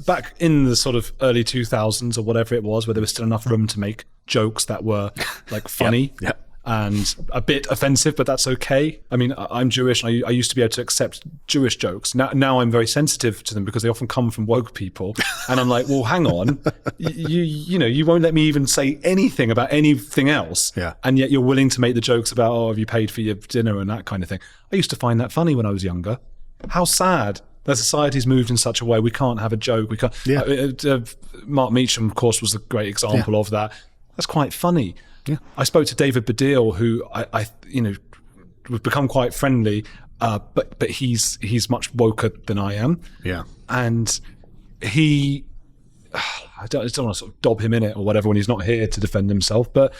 back in the sort of early 2000s or whatever it was, where there was still enough room to make jokes that were like funny and a bit offensive, but that's okay. I mean, I'm Jewish, and I used to be able to accept Jewish jokes. Now I'm very sensitive to them because they often come from woke people, and I'm like, well, hang on, you won't let me even say anything about anything else, and yet you're willing to make the jokes about, oh, have you paid for your dinner and that kind of thing. I used to find that funny when I was younger. How sad that society's moved in such a way we can't have a joke. We can't. Mark Meacham, of course, was a great example of that. That's quite funny. Yeah. I spoke to David Baddiel, who I we've become quite friendly, but he's much woker than I am. Yeah. And I don't want to sort of dob him in it or whatever when he's not here to defend himself, but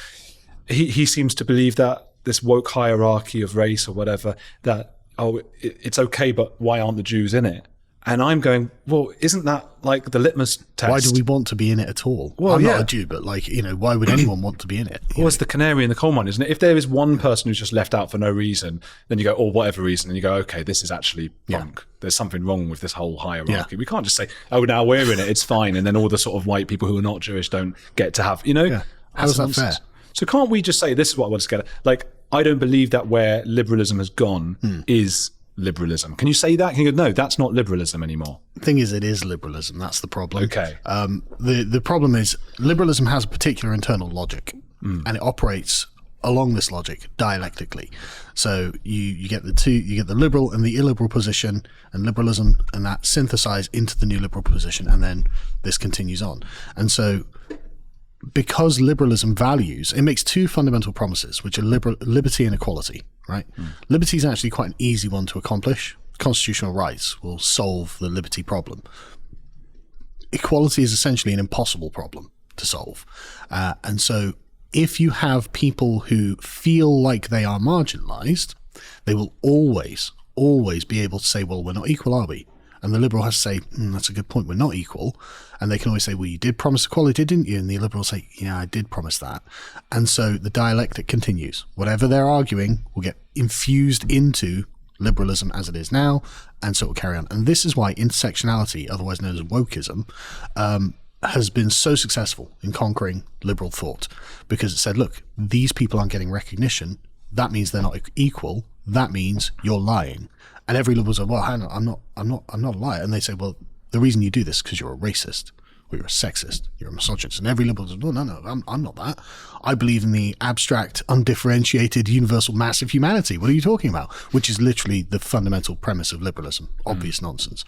he seems to believe that this woke hierarchy of race or whatever, that it's okay, but why aren't the Jews in it? And I'm going, well, isn't that like the litmus test? Why do we want to be in it at all? Well, I'm not a Jew, but why would anyone want to be in it? Well, it's the canary in the coal mine, isn't it? If there is one person who's just left out for no reason, then you go, or whatever reason, and you go, okay, this is actually bunk. There's something wrong with this whole hierarchy. Yeah. We can't just say, oh, now we're in it, it's fine. And then all the sort of white people who are not Jewish don't get to have, How is that fair? So can't we just say, this is what I want to get at? Like, I don't believe that where liberalism has gone is liberalism. Can you say that? Can you go, no, that's not liberalism anymore? The thing is, it is liberalism. That's the problem. Okay. The problem is liberalism has a particular internal logic, and it operates along this logic dialectically. So you get the liberal and the illiberal position, and liberalism, and that synthesize into the new liberal position, and then this continues on. And so, because liberalism values, it makes two fundamental promises, which are liberty and equality, right? Liberty is actually quite an easy one to accomplish. Constitutional rights will solve the liberty problem. Equality is essentially an impossible problem to solve. And so if you have people who feel like they are marginalized, they will always be able to say, well, we're not equal, are we? And the liberal has to say, that's a good point, we're not equal. And they can always say, well, you did promise equality, didn't you? And the liberal will say, yeah, I did promise that. And so the dialectic continues. Whatever they're arguing will get infused into liberalism as it is now, and so it will carry on. And this is why intersectionality, otherwise known as wokeism, has been so successful in conquering liberal thought, because it said, look, these people aren't getting recognition. That means they're not equal. That means you're lying. And every liberal says, well, hang on, I'm not a liar. And they say, well, the reason you do this is because you're a racist, or you're a sexist, you're a misogynist. And every liberal says, well, no, I'm not that. I believe in the abstract, undifferentiated, universal mass of humanity. What are you talking about? Which is literally the fundamental premise of liberalism. Obvious nonsense.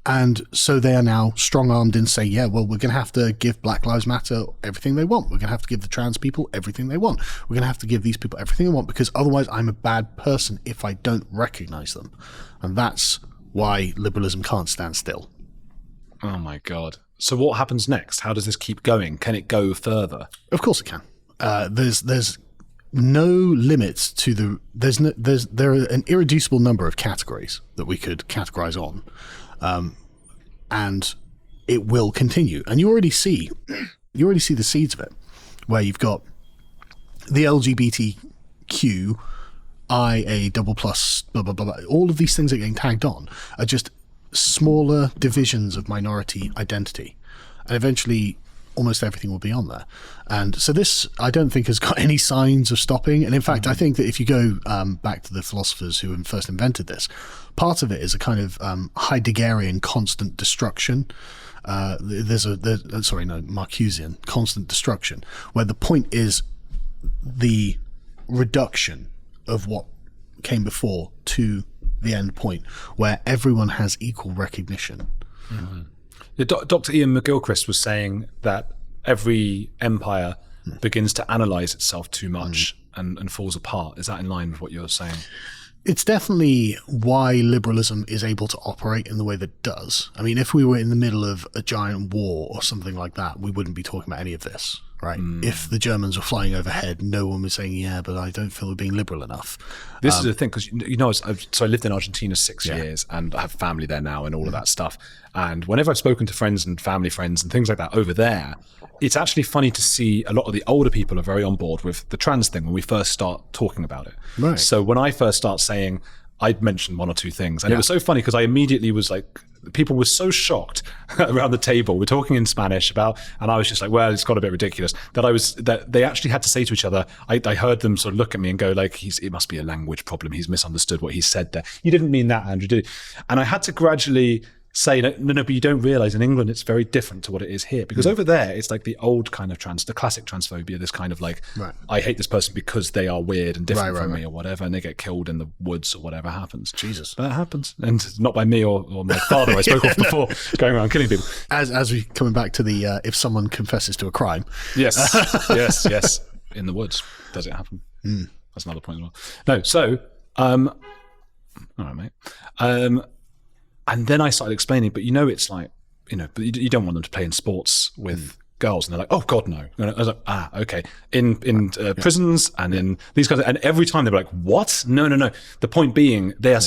And so they are now strong-armed and say, yeah, well, we're going to have to give Black Lives Matter everything they want. We're going to have to give the trans people everything they want. We're going to have to give these people everything they want, because otherwise I'm a bad person if I don't recognize them. And that's why liberalism can't stand still. Oh my God. So what happens next? How does this keep going? Can it go further? Of course it can. There's no limits to there are an irreducible number of categories that we could categorize on. And it will continue. And you already see the seeds of it, where you've got the LGBTQ, IA double plus, blah, blah, blah, blah. All of these things that are getting tagged on are just smaller divisions of minority identity. And eventually almost everything will be on there. And so this, I don't think, has got any signs of stopping. And in fact, I think that if you go back to the philosophers who first invented this, part of it is a kind of Heideggerian constant destruction. Marcusean constant destruction, where the point is the reduction of what came before to the end point, where everyone has equal recognition. Mm-hmm. Dr. Ian McGilchrist was saying that every empire begins to analyze itself too much and falls apart. Is that in line with what you're saying? It's definitely why liberalism is able to operate in the way that it does. I mean, if we were in the middle of a giant war or something like that, we wouldn't be talking about any of this, right? If the Germans were flying overhead, no one was saying, yeah, but I don't feel we're being liberal enough. This is the thing, because, I lived in Argentina 6 years, and I have family there now and all of that stuff. And whenever I've spoken to friends and family friends and things like that over there, it's actually funny to see a lot of the older people are very on board with the trans thing when we first start talking about it. Right. So when I first start saying, I'd mentioned one or two things, and it was so funny because I immediately was like, people were so shocked around the table. We're talking in Spanish and I was just like, well, it's got a bit ridiculous. That they actually had to say to each other, I heard them sort of look at me and go like, it must be a language problem. He's misunderstood what he said there. You didn't mean that, Andrew, did you? And I had to gradually say, no, but you don't realize in England it's very different to what it is here. Because over there, it's like the old kind of the classic transphobia, this kind of like, I hate this person because they are weird and different from me or whatever, and they get killed in the woods or whatever happens. Jesus. That happens. And not by me or my father, I spoke off before, going around killing people. As we coming back to the, if someone confesses to a crime. Yes, yes. In the woods. Does it happen? That's another point as well. No, so, all right, mate. And then I started explaining, but it's like, but you don't want them to play in sports with girls. And they're like, oh, God, no. And I was like, okay. In prisons and in these kinds of, and every time they were like, what? No. The point being, they are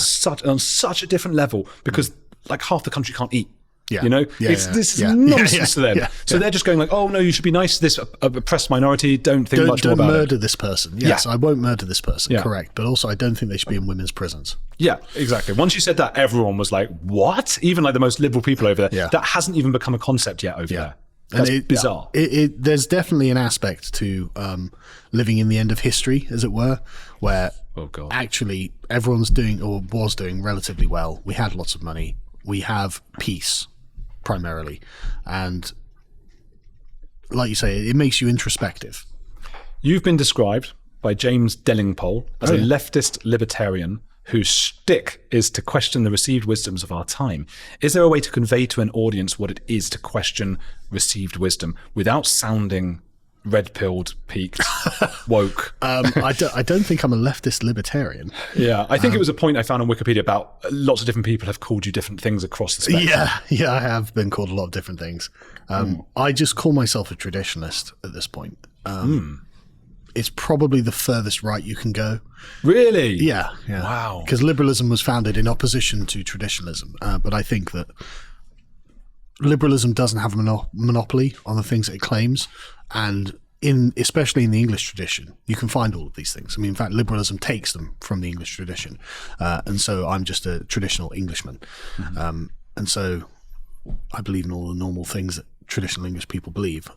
on such a different level because like half the country can't eat. This is nonsense to them. So they're just going like, oh no, you should be nice to this oppressed minority. Don't think much more about it. Don't murder this person. Yes, I won't murder this person. Correct. But also, I don't think they should be in women's prisons. Yeah, exactly. Once you said that, everyone was like, what? Even like the most liberal people over there. That hasn't even become a concept yet over there. That's bizarre. There's definitely an aspect to living in the end of history, as it were, where actually everyone's doing or was doing relatively well. We had lots of money. We have peace. Primarily, and like you say, it makes you introspective. You've been described by James Dellingpole as a leftist libertarian whose shtick is to question the received wisdoms of our time. Is there a way to convey to an audience what it is to question received wisdom without sounding red-pilled, peaked, woke? I don't think I'm a leftist libertarian. Yeah, I think it was a point I found on Wikipedia about lots of different people have called you different things across the spectrum. Yeah, I have been called a lot of different things. I just call myself a traditionalist at this point. It's probably the furthest right you can go. Really? Yeah. Wow. Because liberalism was founded in opposition to traditionalism. But I think that liberalism doesn't have a monopoly on the things that it claims. And especially in the English tradition, you can find all of these things. I mean, in fact, liberalism takes them from the English tradition. And so I'm just a traditional Englishman. And so I believe in all the normal things that traditional English people believe.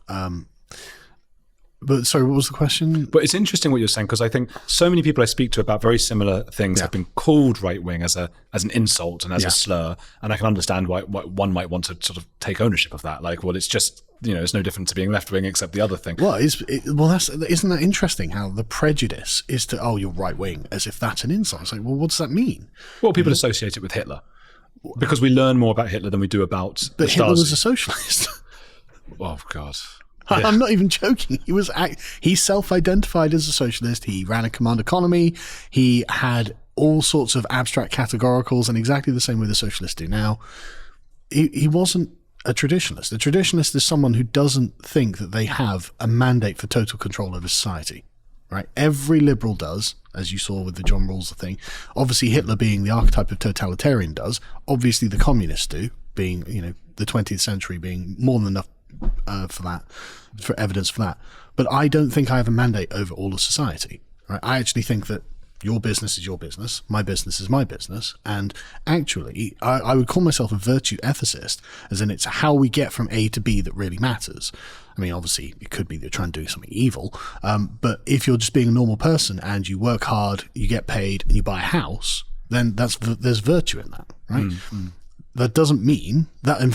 But sorry, what was the question? But it's interesting what you're saying, because I think so many people I speak to about very similar things have been called right-wing as an insult and as a slur. And I can understand why one might want to sort of take ownership of that. Like, well, it's just, it's no different to being left-wing except the other thing. Well, isn't that interesting how the prejudice is to, oh, you're right-wing, as if that's an insult. It's like, well, what does that mean? Well, people associate it with Hitler. Because we learn more about Hitler than we do about But Hitler was a socialist. Oh, God. Yeah. I'm not even joking. He self-identified as a socialist. He ran a command economy. He had all sorts of abstract categoricals, and exactly the same way the socialists do now. He wasn't a traditionalist. A traditionalist is someone who doesn't think that they have a mandate for total control over society. Right? Every liberal does, as you saw with the John Rawls thing. Obviously, Hitler being the archetype of totalitarian does. Obviously, the communists do, being the 20th century being more than enough for evidence for that. But I don't think I have a mandate over all of society. Right? I actually think that your business is your business, my business is my business, and actually I would call myself a virtue ethicist, as in it's how we get from A to B that really matters. I mean, obviously it could be that you're trying to do something evil, but if you're just being a normal person and you work hard, you get paid, and you buy a house, then there's virtue in that, right? That doesn't mean that, in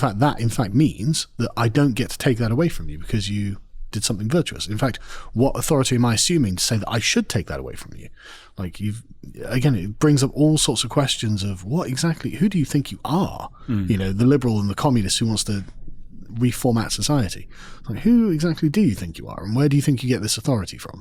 fact means that I don't get to take that away from you because you did something virtuous. In fact, what authority am I assuming to say that I should take that away from you? Like, it brings up all sorts of questions of who do you think you are? The liberal and the communist who wants to reformat society. Like, who exactly do you think you are? And where do you think you get this authority from?